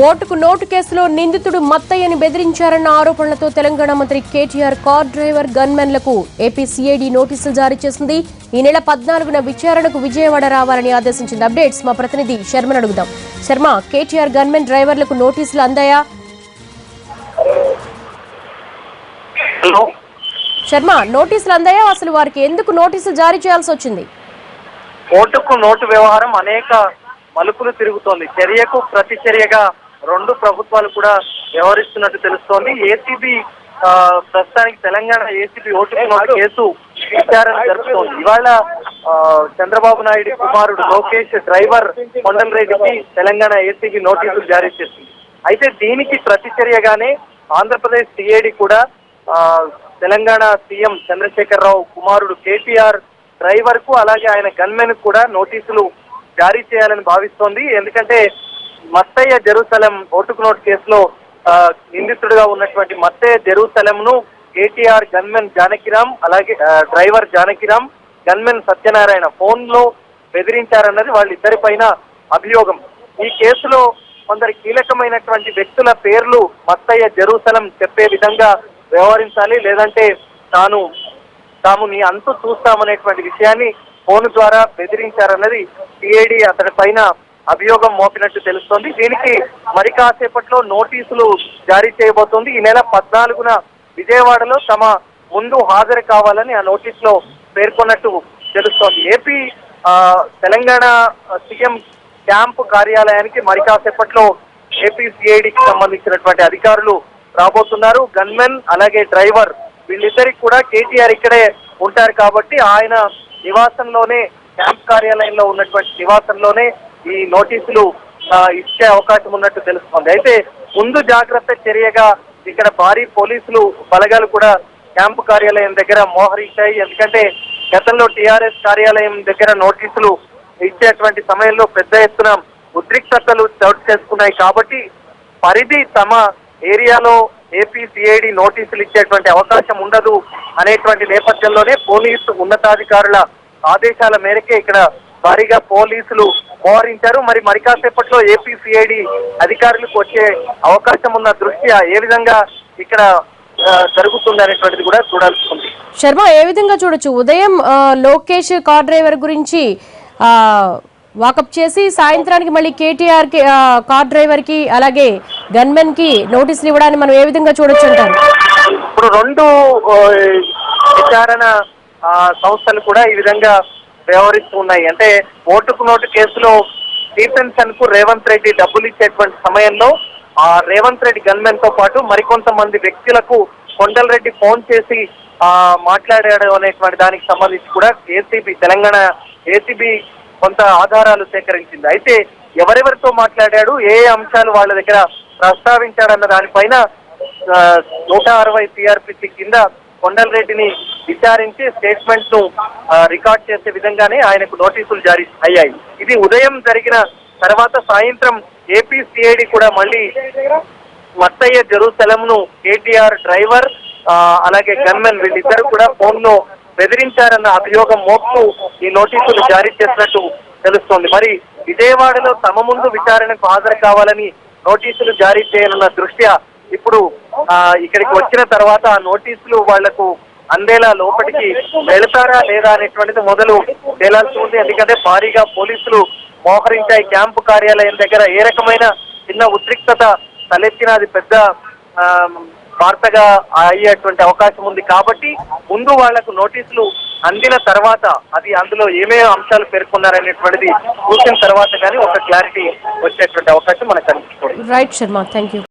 ఓటుకు నోటు కేసులో నిందితుడు మత్తయ్యని బెదిరించారన్న ఆరోపణలతో తెలంగాణ మంత్రి కేటీఆర్ కార్ డ్రైవర్ గన్మెన్లకు ఏపీ సిఐడి నోటీసులు జారీ చేసింది. ఈ నెల 14న విచారణకు విజయవాడ రావాలని ఆదేశించింది. అప్డేట్స్ మా ప్రతినిధి శర్మను అడుగుదాం. శర్మ, కేటీఆర్ గన్మెన్ డ్రైవర్లకు నోటీసులు అందాయా? శర్మ, నోటీసులు అందాయా? అసలు వారికి ఎందుకు నోటీసులు జారీ చేయాల్సి వచ్చింది? ఓటుకు నోటు వ్యవహారం అనేక మలుపులు తిరుగుతోంది. చర్యకు ప్రతి చర్యగా రెండు ప్రభుత్వాలు కూడా వ్యవహరిస్తున్నట్టు తెలుస్తోంది. ఏసీబీ ప్రస్తుతానికి తెలంగాణ ఏసీబీ ఓటుకు నోటు కేసు విచారణ జరుపుతోంది. ఇవాళ చంద్రబాబు నాయుడు కుమారుడు లోకేష్ డ్రైవర్ కొండలరెడ్డికి తెలంగాణ ఏసీబీ నోటీసులు జారీ చేసింది. అయితే దీనికి ప్రతిచర్యగానే ఆంధ్రప్రదేశ్ సిఐడి కూడా తెలంగాణ సీఎం చంద్రశేఖరరావు కుమారుడు కేటీఆర్ డ్రైవర్ కు అలాగే ఆయన గన్మెన్ కూడా నోటీసులు జారీ చేయాలని భావిస్తోంది. ఎందుకంటే మత్తయ్య జెరూసలం ఓటుకు నోటు కేసులో నిందితుడిగా ఉన్నటువంటి మత్తయ్య జెరూసలం ను కేటీఆర్ గన్మెన్ జానకిరామ్ అలాగే driver Janakiram gunmen Satyanarayana phone లో బెదిరించారన్నది వాళ్ళిద్దరి పైన అభియోగం. ఈ కేసులో కొందరు కీలకమైనటువంటి వ్యక్తుల పేర్లు మత్తయ్య జెరూసలం చెప్పే విధంగా వ్యవహరించాలి, లేదంటే తాము నీ అంతు చూస్తామనేటువంటి విషయాన్ని ఫోన్ ద్వారా బెదిరించారన్నది సిఐడి అతని పైన అభియోగం మోపినట్టు తెలుస్తోంది. దీనికి మరి కాసేపట్లో నోటీసులు జారీ చేయబోతోంది. ఈ నెల 14న విజయవాడలో తమ ముందు హాజరు కావాలని ఆ నోటీసులో పేర్కొన్నట్టు తెలుస్తోంది. ఏపీ తెలంగాణ సీఎం క్యాంపు కార్యాలయానికి మరి కాసేపట్లో ఏపీ సిఐడికి సంబంధించినటువంటి అధికారులు రాబోతున్నారు. గన్మెన్ అలాగే డ్రైవర్ వీళ్ళిద్దరికి కూడా కేటీఆర్ ఇక్కడే ఉంటారు కాబట్టి ఆయన నివాసంలోనే క్యాంప్ కార్యాలయంలో ఉన్నటువంటి నివాసంలోనే ఈ నోటీసులు ఇచ్చే అవకాశం ఉన్నట్టు తెలుస్తోంది. అయితే ముందు జాగ్రత్త చర్యగా ఇక్కడ భారీ పోలీసులు బలగాలు కూడా క్యాంపు కార్యాలయం దగ్గర మోహరించాయి. ఎందుకంటే గతంలో టీఆర్ఎస్ కార్యాలయం దగ్గర నోటీసులు ఇచ్చేటువంటి సమయంలో పెద్ద ఎత్తున ఉద్రిక్తతలు చోటు చేసుకున్నాయి కాబట్టి పరిధి తమ ఏరియాలో ఏపీ సిఐడి నోటీసులు ఇచ్చేటువంటి అవకాశం ఉండదు అనేటువంటి నేపథ్యంలోనే పోలీసు ఉన్నతాధికారుల ఆదేశాల మేరకే ఇక్కడ భారీగా పోలీసులు మోహరించారు. మరి కాసేపట్లో ఏపీ సిఐడి అధికారులకు వచ్చే అవకాశం ఉన్న దృష్ట్యా ఏ విధంగా ఇక్కడ జరుగుతుంది అనేటువంటిది కూడా చూడాల్సి ఉంది. శర్మ, ఏ విధంగా చూడొచ్చు? ఉదయం లోకేష్ కార్ డ్రైవర్ గురించి వాకప్ చేసి సాయంత్రానికి మళ్ళీ కేటీఆర్ కి కార్ డ్రైవర్ కి అలాగే గన్మెన్ కి నోటీసులు ఇవ్వడాన్ని మనం ఏ విధంగా చూడొచ్చు అంటారు? ఇప్పుడు రెండు విచారణ సంస్థలు కూడా ఈ విధంగా వ్యవహరిస్తూ ఉన్నాయి. అంటే ఓటుకు నోటు కేసులో స్టీఫెన్సన్ కు రేవంత్ రెడ్డి డబ్బులు ఇచ్చేటువంటి సమయంలో రేవంత్ రెడ్డి గన్మెన్ తో పాటు మరికొంతమంది వ్యక్తులకు కొండలరెడ్డి ఫోన్ చేసి మాట్లాడాడు అనేటువంటి దానికి సంబంధించి కూడా తెలంగాణ ఏసీబీ కొంత ఆధారాలు సేకరించింది. అయితే ఎవరెవరితో మాట్లాడాడు, ఏ అంశాలు వాళ్ళ దగ్గర ప్రస్తావించాడన్న దానిపైన 160 సిఆర్పిసి కింద కొండలరెడ్డిని విచారించి స్టేట్మెంట్ ను రికార్డ్ చేసే విధంగానే ఆయనకు నోటీసులు జారీ అయ్యాయి. ఇది ఉదయం జరిగిన తర్వాత సాయంత్రం ఏపీ సిఐడి కూడా మళ్ళీ మత్తయ్య జెరూసలం ను కేటీఆర్ డ్రైవర్ అలాగే గన్మెన్ వీళ్ళిద్దరు కూడా ఫోన్ లో బెదిరించారన్న అభియోగం మోపుతూ ఈ నోటీసులు జారీ చేసినట్టు తెలుస్తోంది. మరి విజయవాడలో తమ ముందు విచారణకు హాజరు కావాలని నోటీసులు జారీ చేయనున్న దృష్ట్యా ఇప్పుడు ఇక్కడికి వచ్చిన తర్వాత ఆ నోటీసులు వాళ్లకు అందేలా లోపలికి వెళతారా లేదా అనేటువంటిది మొదలు తేలాల్సి ఉంది. ఎందుకంటే భారీగా పోలీసులు మోహరించాయి. క్యాంపు కార్యాలయం దగ్గర ఏ రకమైన చిన్న ఉద్రిక్తత తలెత్తిన అది పెద్ద వార్తగా అయ్యేటువంటి అవకాశం ఉంది కాబట్టి ముందు వాళ్లకు నోటీసులు అందిన తర్వాత అది అందులో ఏమేమి అంశాలు పేర్కొన్నారనేటువంటిది చూసిన తర్వాత కానీ ఒక క్లారిటీ వచ్చేటువంటి అవకాశం మనకు కనిపిస్తుంది. Right Sharma, thank you.